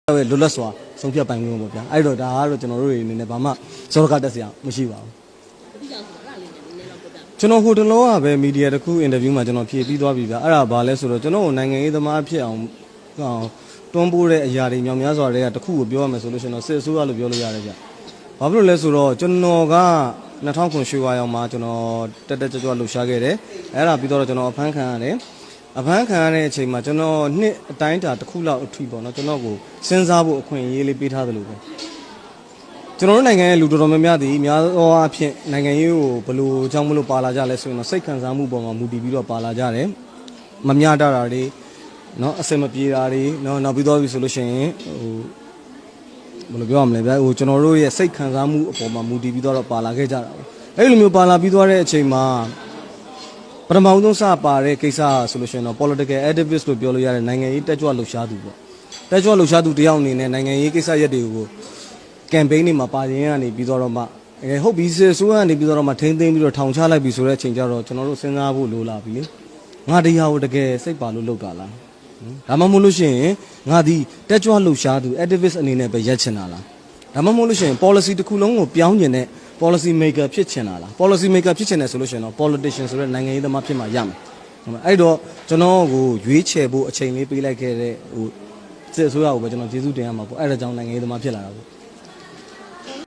လွတ်လပ်စွာဆုံးဖြတ်ပိုင်ခွင့်ပေါ့ဗျာအဲ့တော့ဒါကတော့ကျွန်တော်တို့တွေအနေနဲ့ဘာမှစောရကတက်စရာမရှိပါဘူးကျွန်တော်ဟိုတလောကပဲမီဒီယာတစ်ခုအင်တာဗျူးမှာကျွန်တော်ဖြေပြီးသွားပြီဗျာအဲ့ဒါဘာလဲဆိုတော့ကျွန်တော်နိုင်ငံရေးသမားဖြစ်အောင်တွန်းပိုးတဲ့အရာတွေမြောင်များစွာတွေကတစ်ခုကိုပြောရမယ်ဆိုလို့ရှိရင်တော့စစ်အစိုးရလို့ပြောလို့ရတယ်ဗျဘာဖြစ်လို့လဲဆိုတော့ကျွန်တော်က2009ရွှေဝါရောင်မှာကျွန်တော်တက်ကြွလှုပ်ရှားခဲ့တယ်အဲ့ဒါပြီးတော့ကျွန်တော်အဖမ်းခံရတယ်အဖမ်းခံရတဲ့အချိန်မှာကျွန်တော်နှစ်အတိုင်းတာတစ်ခုလောက်အထိပေါ့နော်ကျွန်တော်ကိုစဉ်းစားဖို့အခွင့်အရေးလေးပေးထားသလိုပဲကျွန်တော်တို့နိုင်ငံရဲ့လူတော်များများသည်များသောအားဖြင့်နိုင်ငံရေးကိုဘယ်လိုအကြောင်းမလို့ပါလာကြလဲဆိုရင်တော့စိတ်ခံစားမှုပေါ်မှာမူတည်ပြီးတော့ပါလာကြတယ်မမျှတတာတွေနော်အစင်မပြေတာတွေနော်နောက်ပြီးတော့ပြီဆိုလို့ရှိရင်ဘယ်လိုပြောရမလဲဗျာကျွန်တော်တို့ရဲ့စိတ်ခံစားမှုအပေါ်မှာမူတည်ပြီးတော့ပါလာခဲ့ကြတာပေါ့အဲ့လိုမျိုးပါလာပြီးသွားတဲ့အချိန်မှာပထမဆုံးစပါတဲ့ကိစ္စဆိုလို့ရှိရင်တော့ political activist လို့ပြောလို့ရတဲ့နိုင်ငံရေးတက်ကြွလှုပ်ရှားသူပေါ့တက်ကြွလှုပ်ရှားသူတယောက်အနေနဲ့နိုင်ငံရေးကိစ္စရပ်တွေကို campaign တွေမှာပါရင်ကနေပြီးတော့မှဟုတ်ပြီဆိုကနေပြီးတော့မှထိန်းသိမ်းပြီးတော့ထောင်ချလိုက်ပြီဆိုတဲ့အချိန်ကျတော့ကျွန်တော်တို့စဉ်းစားဖို့လိုလာပြီလေငါတရားကိုတကယ်စိတ်ပါလို့လုပ်တာလားဒါမှမဟုတ်လို့ရှိရင်ငါဒီတက်ကြွလှုပ်ရှားသူ activist အနေနဲ့ပဲရက်ချင်တာလားဒါမှမဟုတ်လို့ရှိရင် policy တစ်ခုလုံးကိုပြောင်းကျင်တဲ့ policy maker ဖြစ်ချင်တာလား policy maker ဖြစ်ချင်တယ်ဆိုလို့ရှိရင်တော့ politician ဆိုတဲ့နိုင်ငံရေးသမားဖြစ်မှရမယ်အဲ့တော့ကျွန်တော်ကိုရွေးချယ်ဖို့အချိန်လေးပေးလိုက်ခဲ့တဲ့စစ်အစိုးရကိုပဲကျွန်တော်ကျေးဇူးတင်ရမှာပေါ့အဲ့ဒါကြောင့်နိုင်ငံရေးသမားဖြစ်လာတာပေါ့